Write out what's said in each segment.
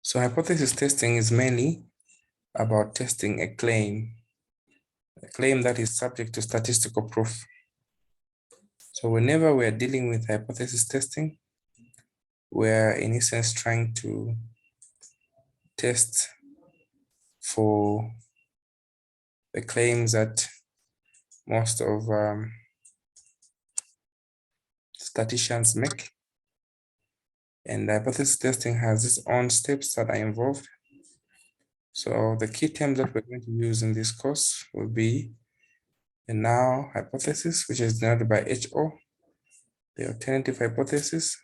So hypothesis testing is mainly about testing a claim that is subject to statistical proof. So whenever we're dealing with hypothesis testing, we're in essence trying to test for the claims that most of statisticians make. And hypothesis testing has its own steps that are involved. So the key terms that we're going to use in this course will be the null hypothesis, which is denoted by HO, the alternative hypothesis.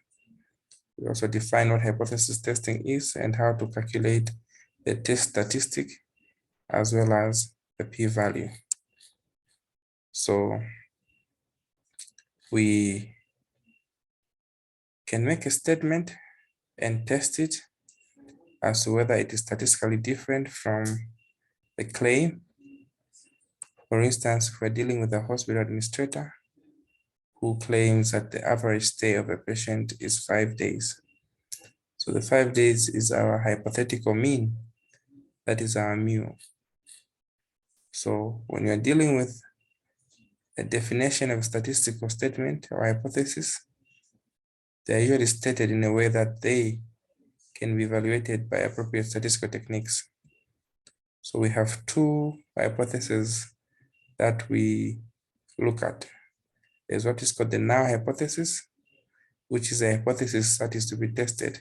We also define what hypothesis testing is and how to calculate the test statistic as well as the p-value. So we can make a statement and test it as to whether it is statistically different from the claim. For instance, if we're dealing with a hospital administrator who claims that the average stay of a patient is 5 days. So the 5 days is our hypothetical mean, that is our mu. So when you're dealing with a definition of a statistical statement or hypothesis, they are usually stated in a way that they can be evaluated by appropriate statistical techniques. So we have two hypotheses that we look at. There's what is called the null hypothesis, which is a hypothesis that is to be tested.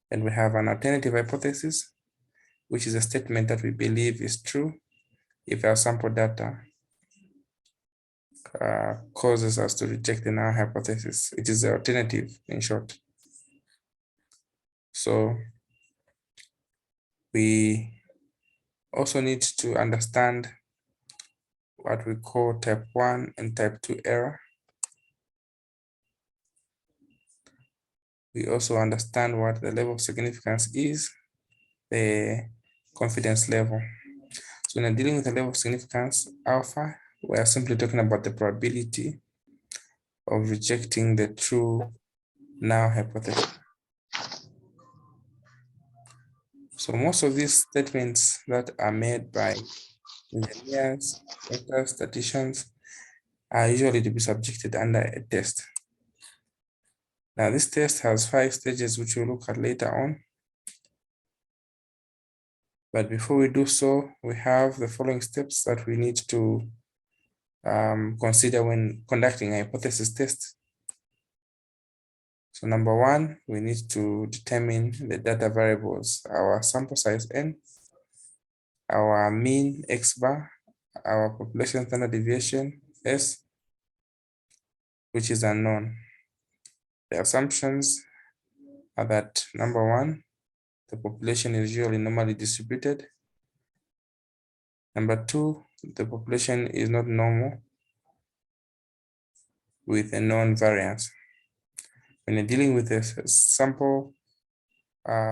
And we have an alternative hypothesis, which is a statement that we believe is true if our sample data causes us to reject the null hypothesis. It is the alternative, in short. So we also need to understand what we call type 1 and type 2 error. We also understand what the level of significance is, the confidence level. So when dealing with the level of significance alpha, we are simply talking about the probability of rejecting the true null hypothesis. So most of these statements that are made by engineers, doctors, statisticians are usually to be subjected under a test. Now this test has 5 stages, which we'll look at later on. But before we do so, we have the following steps that we need to consider when conducting a hypothesis test. So number 1, we need to determine the data variables, our sample size n, our mean x bar, our population standard deviation s, which is unknown. The assumptions are that number 1, the population is usually normally distributed. Number 2, the population is not normal with a known variance. When you're dealing with a sample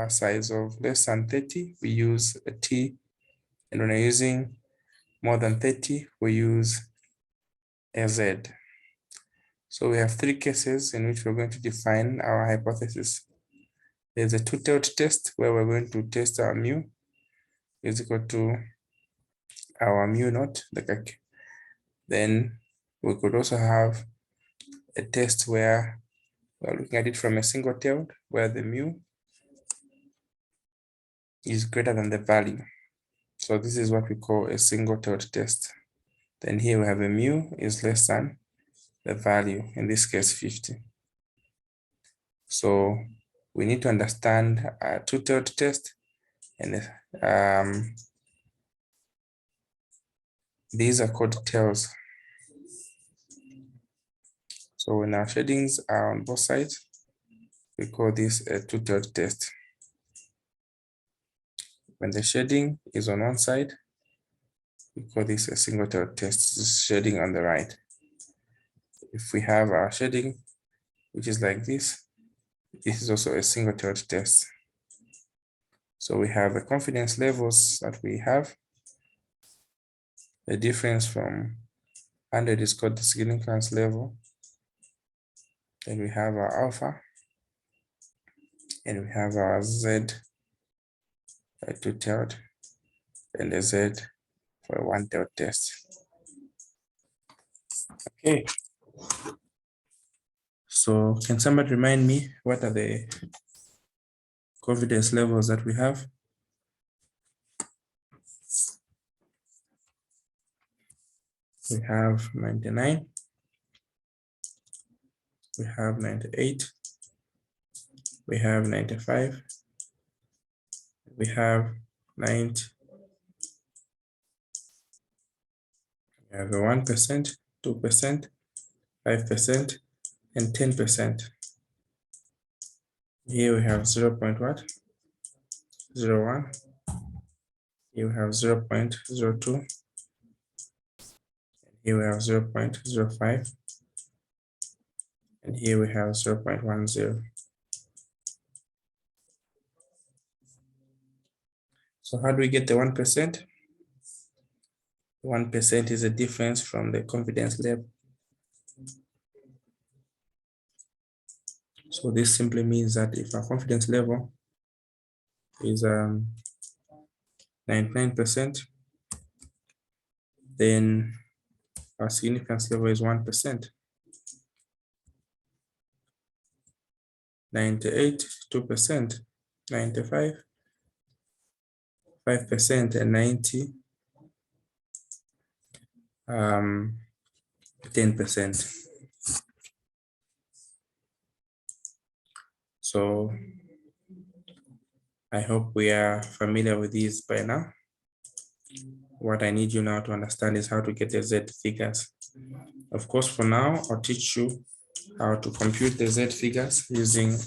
size of less than 30, we use a t, and when you're using more than 30, we use a z. So we have 3 cases in which we're going to define our hypothesis. There's a two-tailed test where we're going to test our mu is equal to our mu naught, then we could also have a test where we're looking at it from a single-tailed, where the mu is greater than the value. So this is what we call a single-tailed test. Then here we have a mu is less than the value, in this case 50. So we need to understand a two-tailed test, and these are called tails. So when our shadings are on both sides, we call this a two-tailed test. When the shading is on one side, we call this a single-tailed test. This is shading on the right. If we have our shading, which is like this is also a single-tailed test. So we have the confidence levels that we have. The difference from 100 is called the significance level. Then we have our alpha, and we have our z for a two-tailed, and a Z for a one-tailed test. Okay. So can somebody remind me what are the confidence levels that we have? We have 99. We have 98. We have 95. We have 90. We have a 1%, 2%, 5%, and 10%. Here we have 0. What? 0.1. Here we have 0.02. Here we have 0.05. And here we have 0.10. So how do we get the 1%? 1% is a difference from the confidence level. So this simply means that if our confidence level is 99%, then our significance level is 1%. 98, 2%, 95, 5%, and 90, 10%. So I hope we are familiar with these by now. What I need you now to understand is how to get the Z figures. Of course, for now, I'll teach you how to compute the Z figures using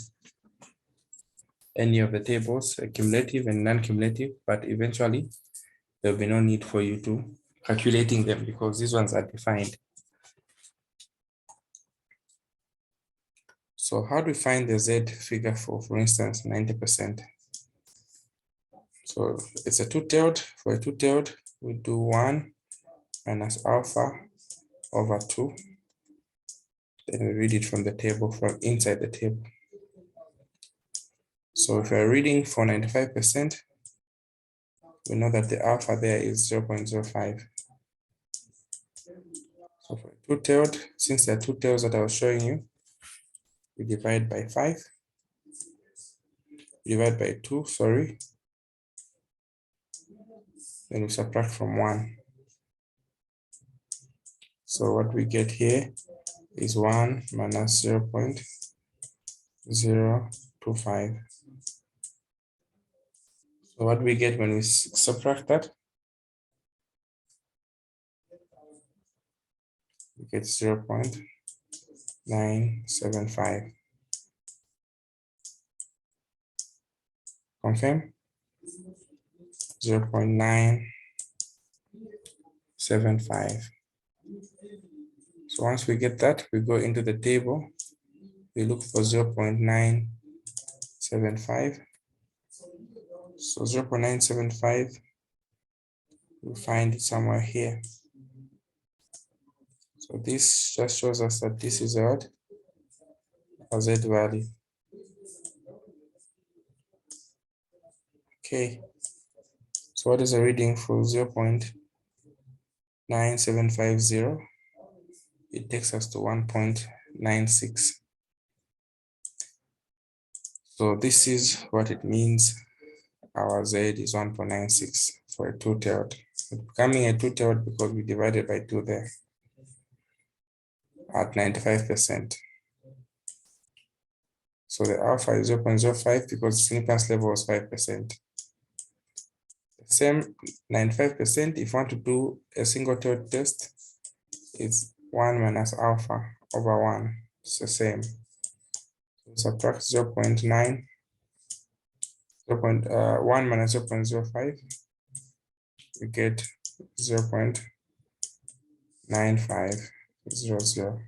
any of the tables, cumulative and non-cumulative, but eventually there'll be no need for you to calculating them because these ones are defined. So how do we find the Z figure for instance, 90%? So it's a two-tailed. For a two-tailed, we do 1 minus alpha over 2. Then we read it from the table, from inside the table. So if we're reading for 95%, we know that the alpha there is 0.05. So for two-tailed, since there are two tails that I was showing you, we divide by 5. Divide by 2, sorry. Then we subtract from 1. So what we get here is 1 minus 0.025. So what we get when we subtract that? We get 0.975. Confirm? 0.975. So once we get that, we go into the table. We look for 0.975. So 0.975, we find it somewhere here. So this just shows us that this is a Z value. Okay. So what is the reading for 0.9750? It takes us to 1.96. So this is what it means. Our Z is 1.96 for a two-tailed. It's becoming a two-tailed because we divided by 2 there at 95%. So the alpha is 0.05 because the significance level was 5%. The same 95%, if you want to do a single-tailed test, it's 1 minus alpha over 1. It's the same. So subtract 0.9. 1 minus 0.05, we get 0.9500. So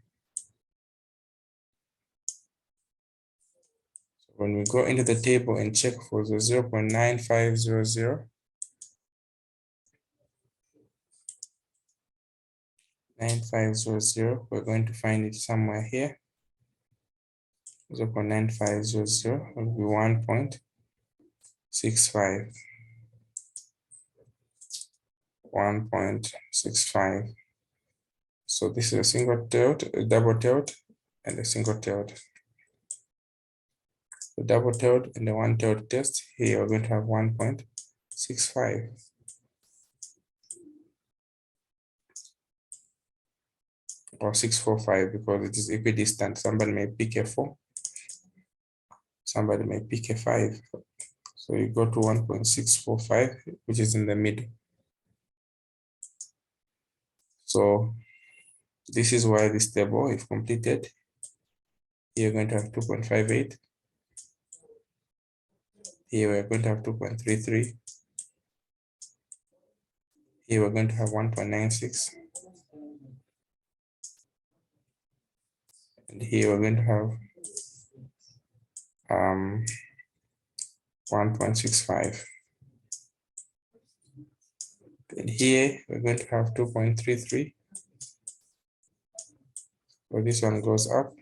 when we go into the table and check for the 0.9500, 9500, we're going to find it somewhere here. 0.9500 will be 1.65. 1.65. So this is a single tailed, a double tailed, and a single tailed. The double tailed and the one tailed test, here we're going to have 1.65. Or 645 because it is equidistant. Somebody may pick a 4, somebody may pick a 5. So you go to 1.645, which is in the middle. So this is why this table, if completed, you're going to have 2.58. Here we're going to have 2.33. Here we're going to have 1.96. And here we're going to have 1.65. And here we're going to have 2.33. So this one goes up,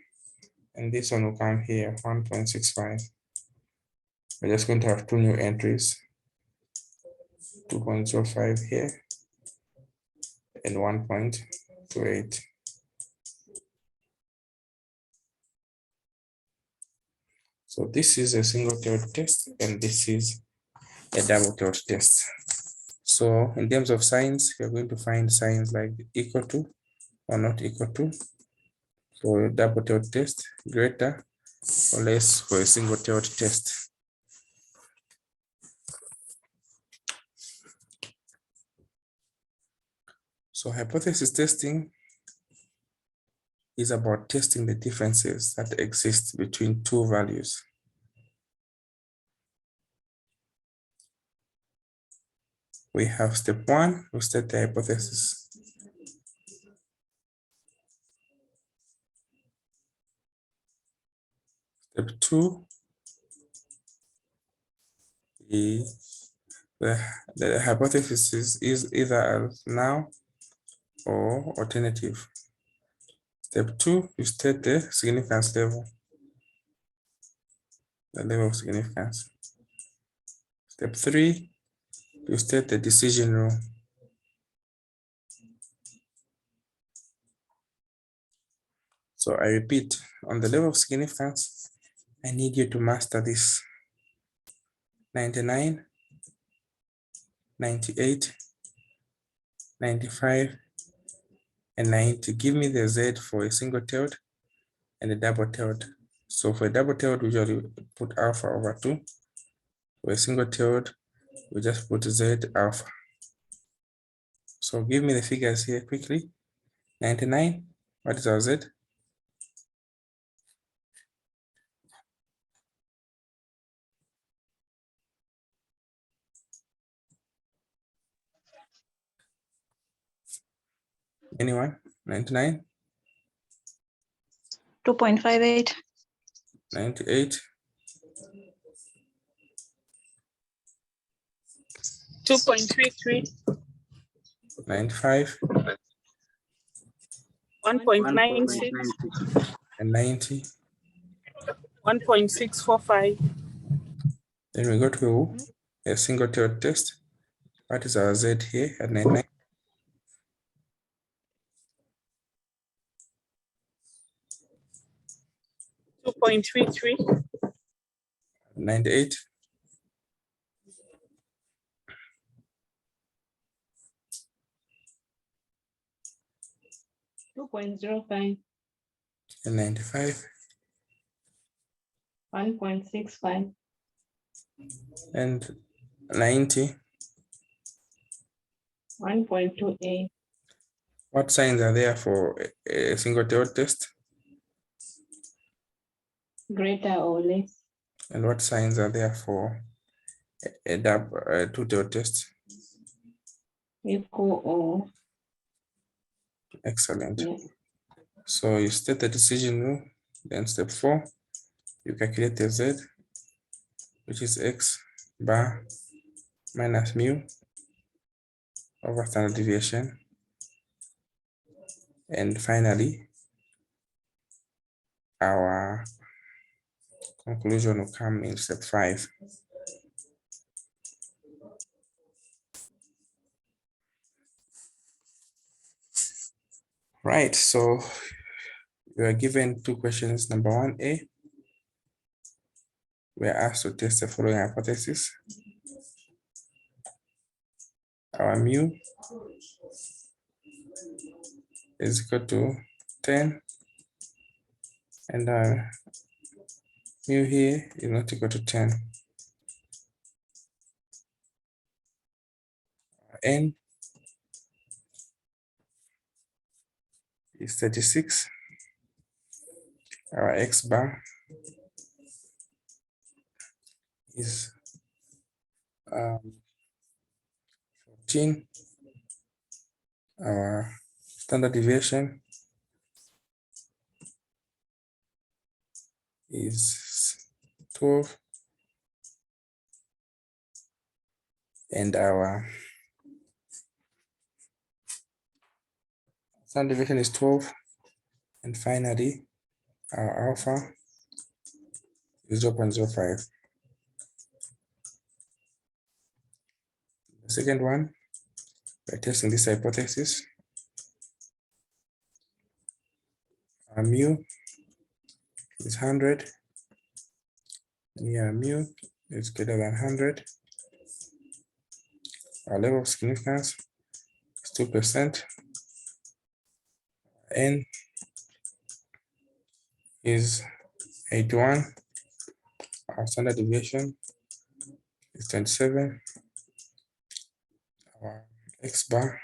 and this one will come here, 1.65. We're just going to have 2 new entries, 2.05 here, and 1.28. So this is a single tailed test, and this is a double tailed test. So in terms of signs, you're going to find signs like equal to or not equal to for a double tailed test, greater or less for a single tailed test. So hypothesis testing is about testing the differences that exist between two values. We have step 1, we state the hypothesis. Step 2 is the hypothesis is either a null or alternative. Step 2, you state the significance level, the level of significance. Step 3, you state the decision rule. So I repeat, on the level of significance, I need you to master this: 99, 98, 95, and 90. Give me the Z for a single tailed and a double tailed. So for a double tailed, we usually put alpha over 2. For a single tailed, we just put Z alpha. So give me the figures here quickly. 99, what is our Z? Anyone? 99? 2.58. 98? 2.33. 95? 1.96. And 90? 1.645. Then we go to a single tailed test. What is our Z here at 99? 2.33. 98? 2.05. And 95? 1.65. And 90? 1.28. What signs are there for a single tailed test? Greater or less. And what signs are there for a two-tailed test? Equal or Excellent. less. So you state the decision rule. Then step 4, you calculate the Z, which is X bar minus mu over standard deviation. And finally, our conclusion will come in step 5. Right, so we are given two questions. Number 1A, we are asked to test the following hypothesis. Our mu is equal to 10, and our mu here is not equal to 10. N is 36. Our X bar is 14. Our standard deviation is 12. And our standard deviation is 12. And finally, our alpha is 0.05. The second one, we're testing this hypothesis. Our mu is 100. And here mu is greater than 100. Our level of significance is 2%. N is 81. Our standard deviation is 27. Our X bar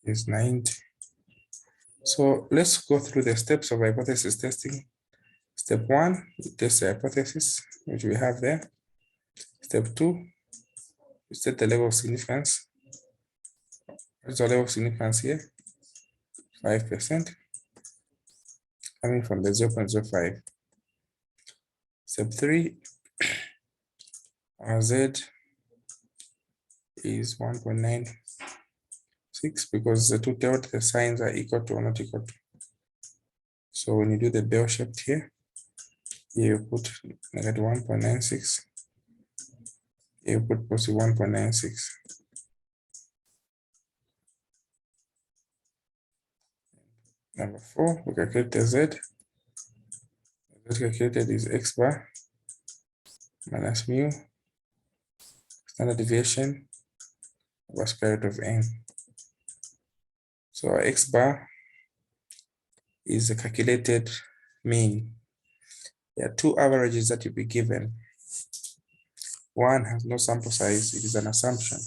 is 90. So let's go through the steps of hypothesis testing. Step 1, we test the hypothesis, which we have there. Step 2, we set the level of significance. What's the level of significance here? 5%, coming from the 0.05. Step 3, our Z is 1.96 because the two tailed the signs are equal to or not equal to. So when you do the bell shaped here you put negative 1.96. You put positive 1.96. Number 4, we calculate the Z. The Z calculated is X bar minus mu standard deviation over square root of n. So our X bar is the calculated mean. There are two averages that you'll be given. One has no sample size, it is an assumption.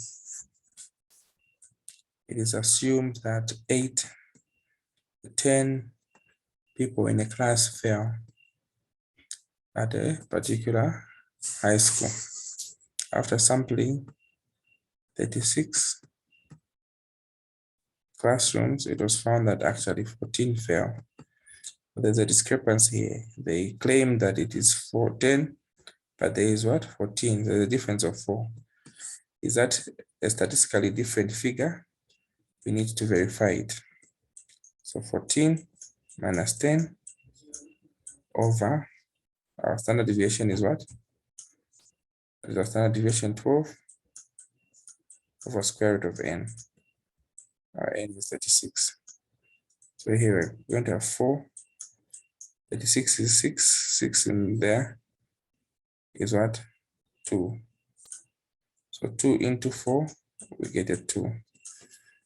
It is assumed that 8 to 10 people in a class fail at a particular high school. After sampling 36 classrooms, it was found that actually 14 fail. There's a discrepancy here. They claim that it is 10, but there is what? 14. There's a difference of 4. Is that a statistically different figure? We need to verify it. So 14 minus 10 over our standard deviation is what? Is our standard deviation 12 over square root of n. Our n is 36. So here we're going to have 4. 36 is 6. 6 in there is what? 2. So 2 into 4, we get a 2.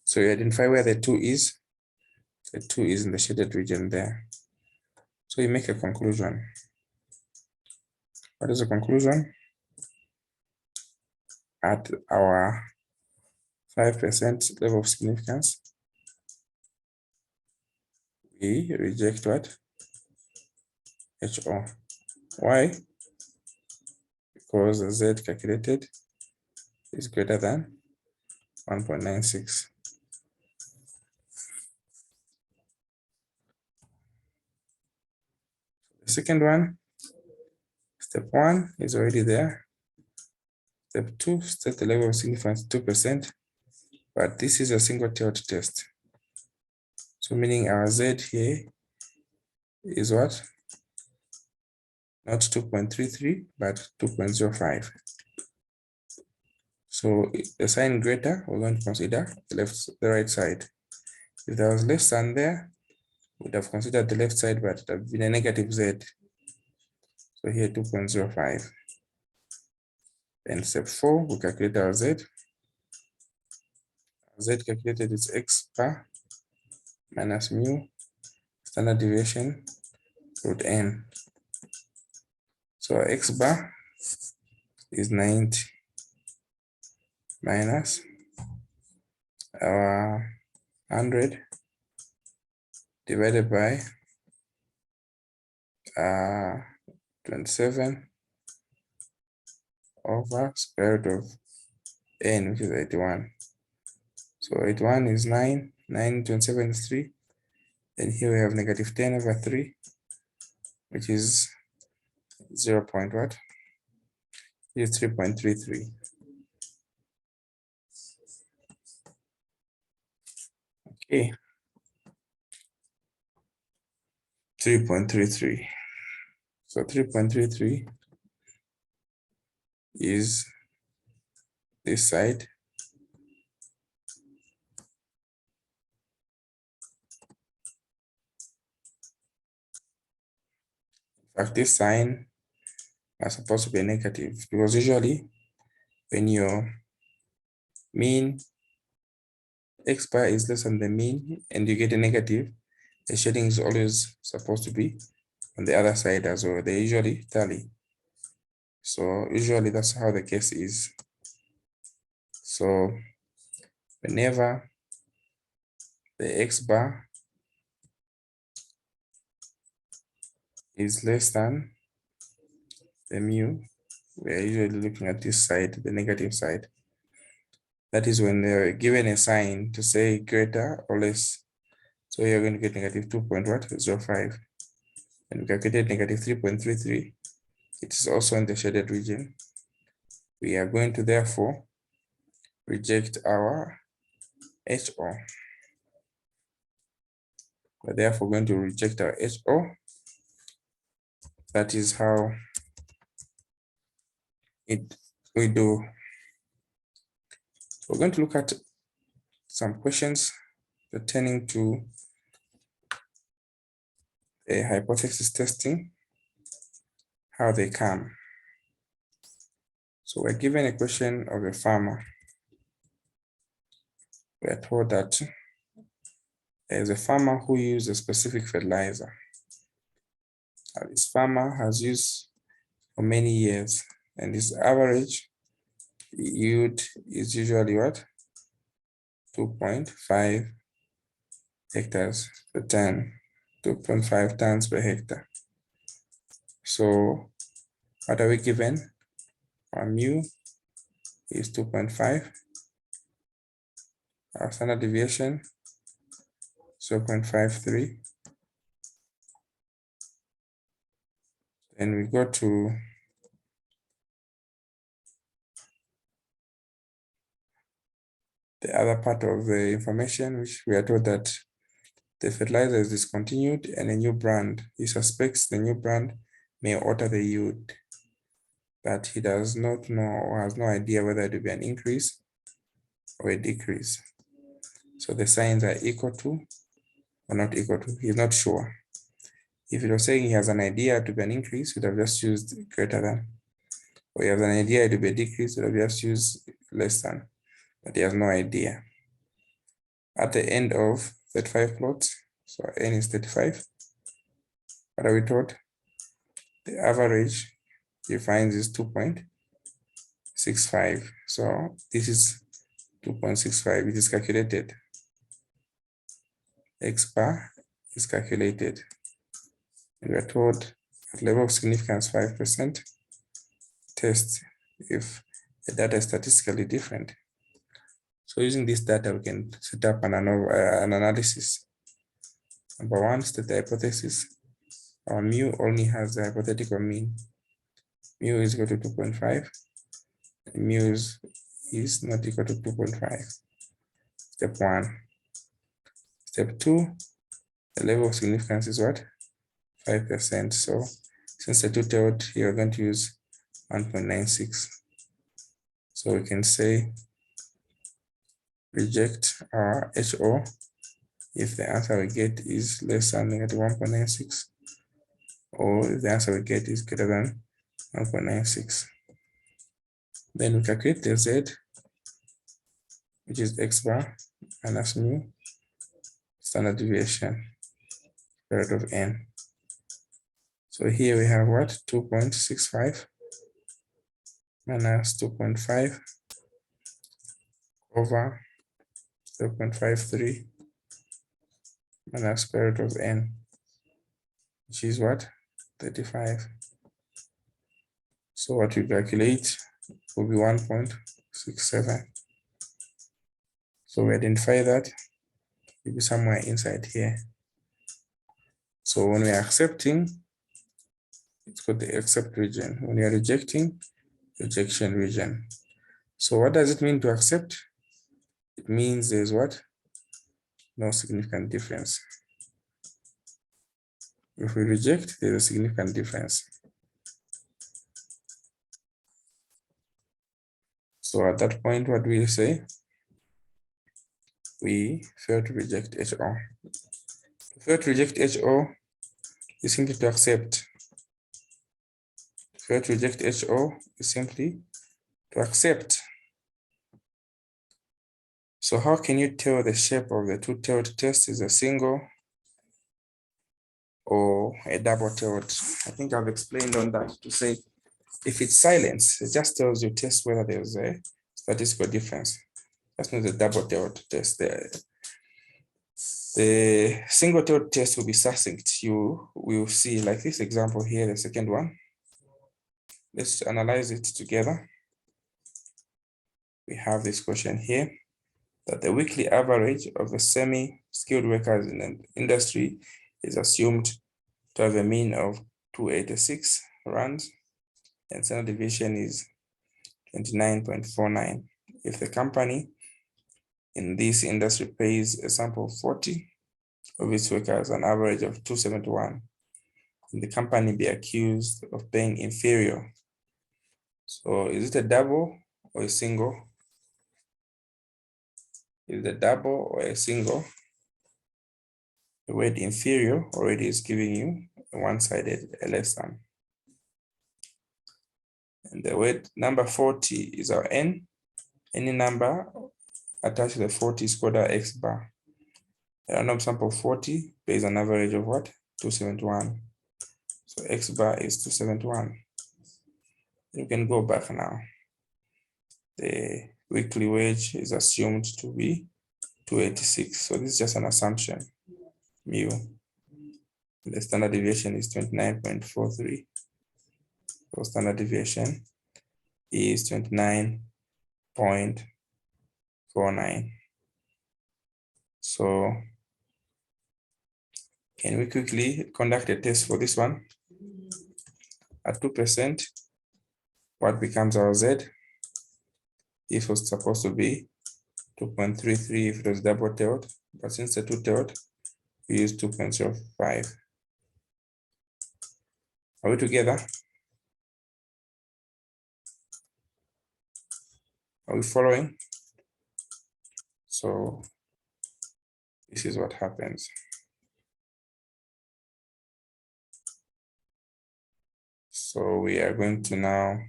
So you identify where the 2 is. The 2 is in the shaded region there. So you make a conclusion. What is the conclusion? At our 5% level of significance, we reject what? HO. Why? Because the Z calculated is greater than 1.96. The second one, step 1 is already there. Step 2, set the level of significance 2%, but this is a single-tailed test. So meaning our Z here is what? Not 2.33, but 2.05. So the sign greater, we're going to consider the right side. If there was less than there, we'd have considered the left side, but it would have been a negative z. So here 2.05. Then step 4, we calculate our z. Z calculated is x bar minus mu standard deviation root n. So our x bar is 90 minus our 100 divided by 27 over square root of n, which is 81. So 81 is 9, 27 is 3. Then here we have negative 10 over 3, which is 0. What? It's 3.33. Okay. 3.33. So 3.33 is this side. In fact, this sign is supposed to be negative because usually when your mean x bar is less than the mean and you get a negative, the shading is always supposed to be on the other side as well. They usually tally. So usually that's how the case is. So whenever the x bar is less than the mu, we are usually looking at this side, the negative side. That is when they're given a sign to say greater or less. So you're going to get negative 2.05. And we calculate negative 3.33. It is also in the shaded region. We are going to therefore reject our HO. We're therefore going to reject our HO. That is how we do. We're going to look at some questions pertaining to a hypothesis testing, how they come. So we're given a question of a farmer. We're told that there's a farmer who used a specific fertilizer. This farmer has used for many years, and his average yield is usually what? 2.5 hectares per ton, 2.5 tons per hectare. So what are we given? Our mu is 2.5. Our standard deviation 0.53. Then we go to the other part of the information, which we are told that the fertilizer is discontinued and a new brand. He suspects the new brand may alter the yield, but he does not know or has no idea whether it will be an increase or a decrease. So the signs are equal to or not equal to. He's not sure. If it was saying he has an idea to be an increase, we'd have just used greater than. Or he has an idea to be a decrease, we'd have just used less than. But he has no idea. At the end of 35 plots, so n is 35, what are we told? The average he finds is 2.65. So this is 2.65, it is calculated. X bar is calculated. And we are told at level of significance 5%, test if the data is statistically different. So using this data, we can set up an analysis. Number one, state the hypothesis. Our mu only has the hypothetical mean. Mu is equal to 2.5. Mu is not equal to 2.5. Step one. Step two, the level of significance is what? 5%. So since the two-tailed, you're going to use 1.96. So we can say reject our HO if the answer we get is less than negative 1.96, or if the answer we get is greater than 1.96. Then we calculate the Z, which is X bar minus mu standard deviation, square root of n. So here we have what? 2.65 minus 2.5 over 0.53 minus square root of n, which is what? 35. So what we calculate will be 1.67. So we identify that it will be somewhere inside here. So when we are accepting, it's called the accept region. When we are rejecting, rejection region. So what does it mean to accept? It means there's what? No significant difference. If we reject, there's a significant difference. So at that point, what do we say? We fail to reject HO. To fail to reject HO is simply to accept. To fail to reject HO is simply to accept. So how can you tell the shape of the two-tailed test is a single or a double-tailed? I think I've explained on that to say if it's silence, it just tells you test whether there's a statistical difference. That's not the double-tailed test. The single-tailed test will be succinct. You will see, like this example here, the second one. Let's analyze it together. We have this question here, that the weekly average of the semi-skilled workers in an industry is assumed to have a mean of 286 rands, and standard deviation is 29.49. If the company in this industry pays a sample of 40 of its workers an average of 271, can the company be accused of paying inferior? So is it a double or a single? Is it a double or a single? The word inferior already is giving you a one-sided less than. And the word number 40 is our n. Any number attached to the 40 is called our X bar. A random sample of 40 pays an average of what? 271. So X bar is 271. You can go back now. The weekly wage is assumed to be 286. So this is just an assumption, mu. The standard deviation is 29.43. So standard deviation is 29.49. So can we quickly conduct a test for this one? At 2%, what becomes our Z? This was supposed to be 2.33 if it was double-tailed, but since the two-tailed, we use 2.05. Are we together? Are we following? So this is what happens. So we are going to now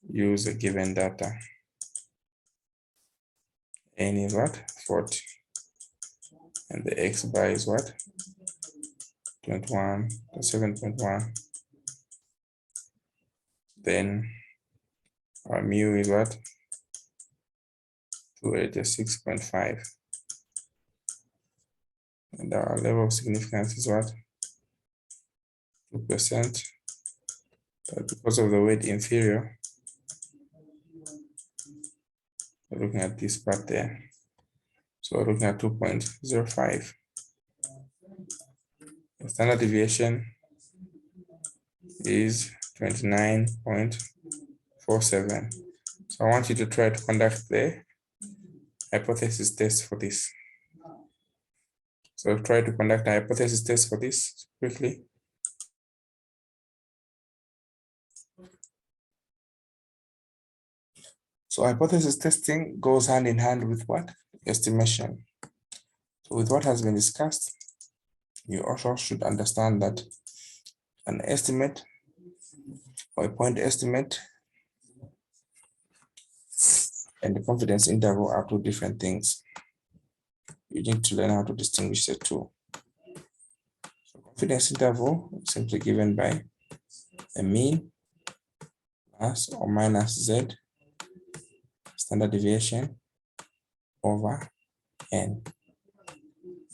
use the given data. N is what? 40. And the X bar is what? 21, 7.1. Then our mu is what? 286.5. And our level of significance is what? 2%. But because of the weight inferior, we're looking at this part there. So we're looking at 2.05. The standard deviation is 29.47. So I want you to try to conduct the hypothesis test for this. So try to conduct a hypothesis test for this quickly. So hypothesis testing goes hand in hand with what? Estimation. So with what has been discussed, you also should understand that an estimate or a point estimate and the confidence interval are two different things. You need to learn how to distinguish the two. So confidence interval is simply given by a mean plus or minus z standard deviation over n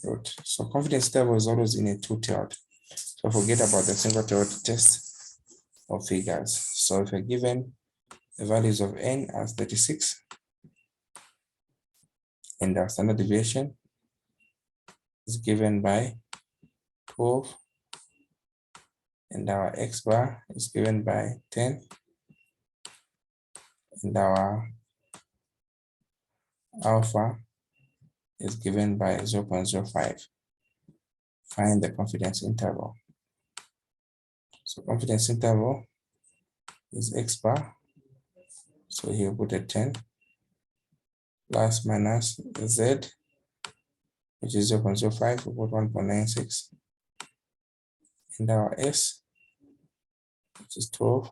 root. So confidence interval is always in a two-tailed. So forget about the single-tailed test of figures. So if you're given the values of n as 36 and our standard deviation is given by 12 and our x bar is given by 10 and our alpha is given by 0.05. Find the confidence interval. So confidence interval is x bar. So here we put a 10 plus minus z, which is 0.05, we put 1.96. And our s, which is 12,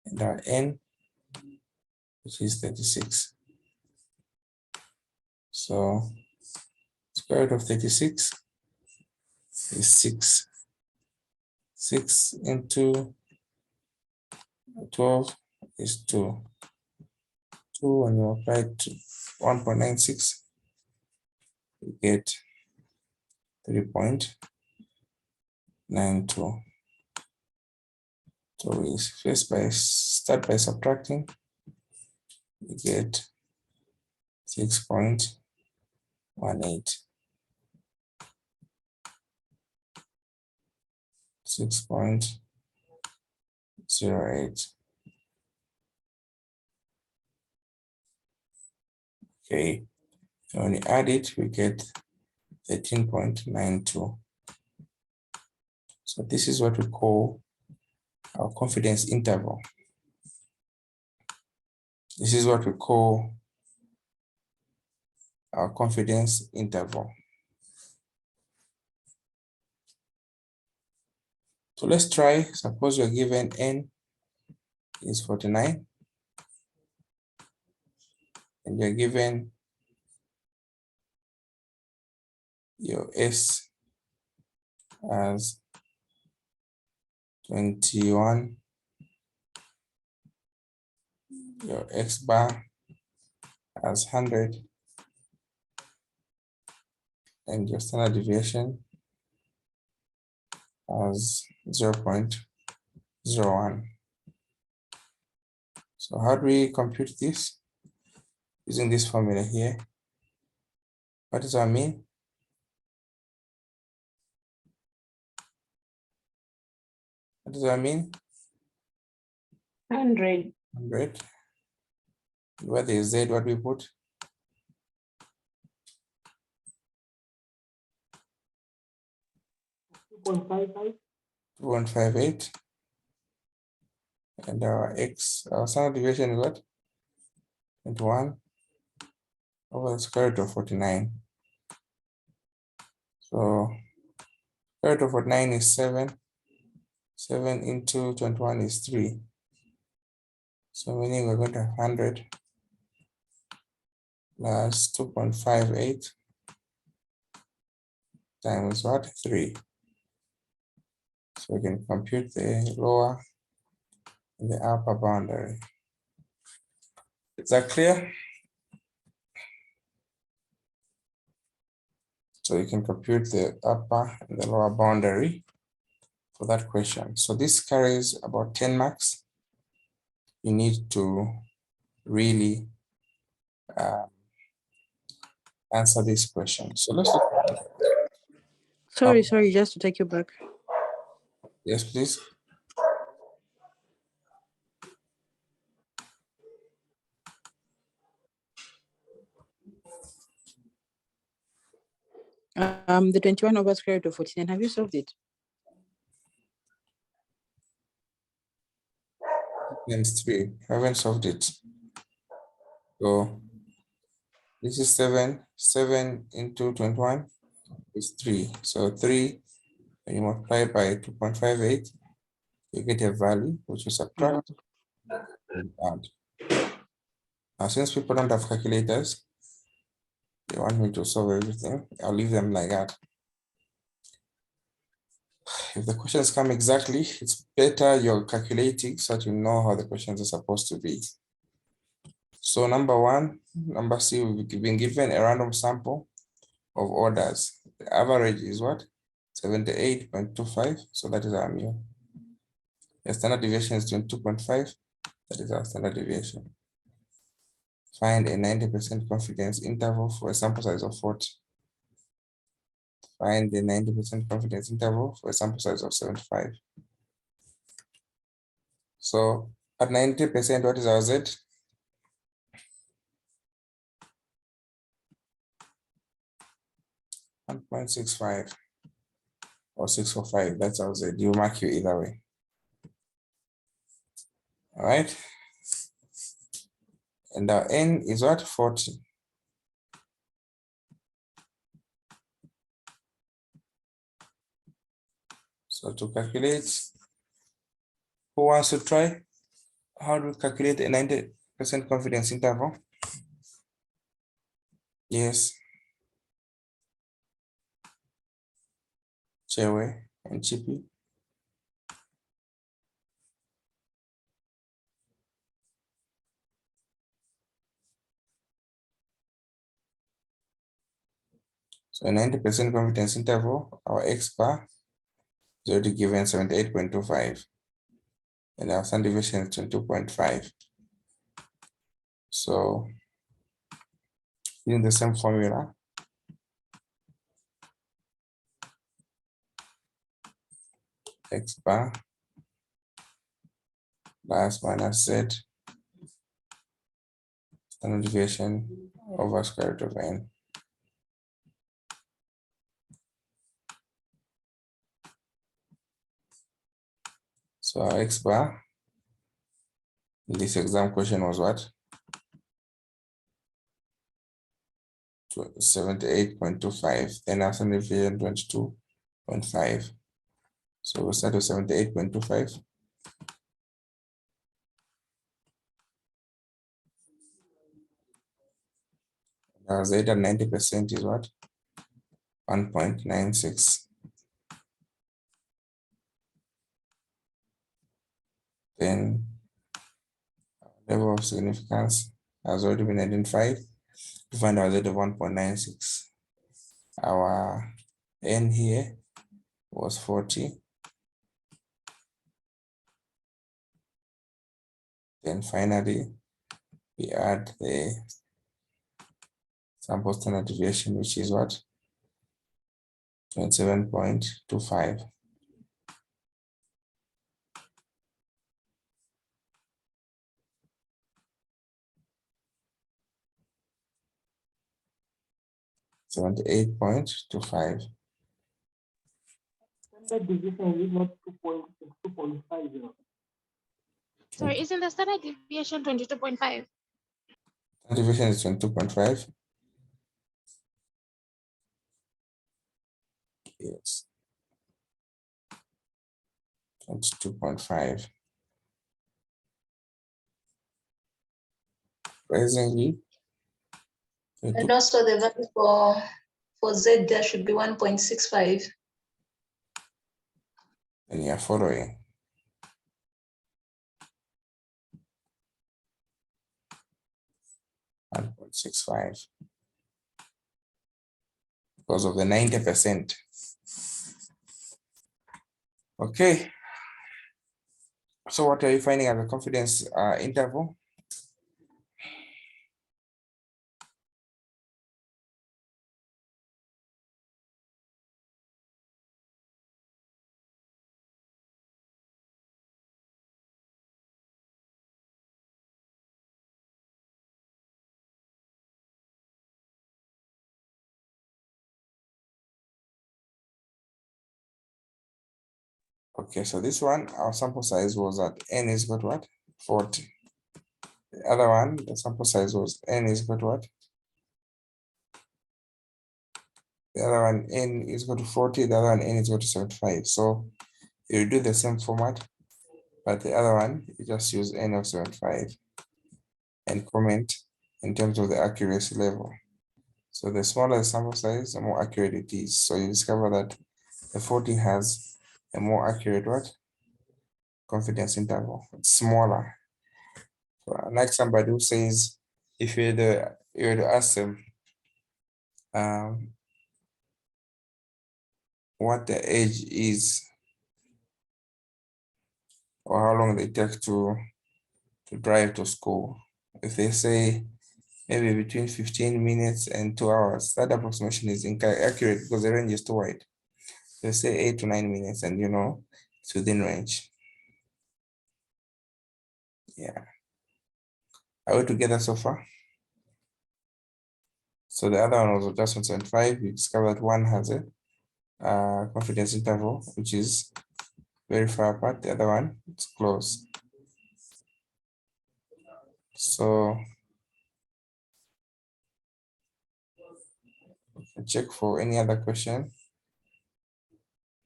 and our n, which is 36. So square root of 36 is 6. 6 into 12 is 2. 2 when you apply to 1.96, you get 3.92. So we start by subtracting, we get 6.18. 6.08. Okay, so when you add it, we get 13.92. So this is what we call our confidence interval. This is what we call our confidence interval. So let's try, suppose you're given n is 49 and you're given your s as 21, your x bar as 100, and your standard deviation as 0.01. So how do we compute this? Using this formula here. What does that mean? What does that mean? 100. 100. What is z? What we put? 2.58. And our x, our standard deviation is what? 21 over the square root of 49. So square root of 49 is 7. 7 into 21 is 3. So meaning we're going to have 100 plus 2.58 times what? 3. So we can compute the lower and the upper boundary. Is that clear? So you can compute the upper and the lower boundary for that question. So this carries about 10 marks. You need to really answer this question. So let's look at it. Sorry, just to take you back. Yes, please. The 21 over square root of 49, have you solved it? Times 3. I haven't solved it. So this is 7. 7 into 21 is 3. So 3, when you multiply by 2.58, you get a value which you subtract and add. Now, since people don't have calculators, they want me to solve everything. I'll leave them like that. If the questions come exactly, it's better you're calculating so that you know how the questions are supposed to be. So number 1, number C, we've been given a random sample of orders. The average is what? 78.25. So that is our mu. The standard deviation is 22.5. That is our standard deviation. Find a 90% confidence interval for a sample size of 40. Find the 90% confidence interval for a sample size of 75. So at 90%, what is our Z? 1.65 or 645. That's our Z. You mark you either way. All right. And our N is what? 40. So to calculate, who wants to try? How do we calculate a 90% confidence interval? Yes. Chewe and Chippy. So a 90% confidence interval, our X bar is already given 78.25. And our standard deviation is 22.5. So using the same formula, X bar plus minus Z standard deviation over square root of N. So our X bar in this exam question was what? 78.25. Then our standard deviation 22.5. So we'll start with 78.25. Our Z at 90% is what? 1.96. Then level of significance has already been identified. To find our Z of 1.96. Our N here was 40. Then finally, we add the sample standard deviation, which is what? 27.25. $78.25. Standard deviation is not 2.5. Sorry, isn't the standard deviation 22.5? Standard deviation is 22.5. Yes. 22.5. Presently, And also the value for Z there should be 1.65. and you're following. $1.65 because of the 90%. Okay. So what are you finding as a confidence interval? Okay, so this one, our sample size was at N is equal to what? 40. The other one, the sample size was n is equal to what? The other one, n is equal to 40, the other one, n is equal to 75. So you do the same format, but the other one, you just use n of 75 and comment in terms of the accuracy level. So the smaller the sample size, the more accurate it is. So you discover that the 40 has a more accurate what? Confidence interval. It's smaller. So like somebody who says, if you were to ask them what the age is or how long they take to drive to school, if they say maybe between 15 minutes and 2 hours, that approximation is inaccurate because the range is too wide. They say 8 to 9 minutes and you know it's within range. Yeah. Are we together so far? So the other one was just 1.5. We discovered that one has a confidence interval, which is very far apart. The other one, it's close. So check for any other question,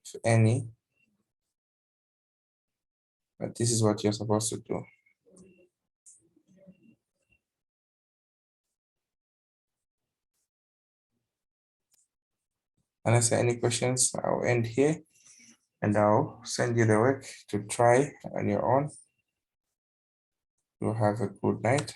if any. But this is what you're supposed to do. Unless there are any questions, I'll end here and I'll send you the work to try on your own. You'll have a good night.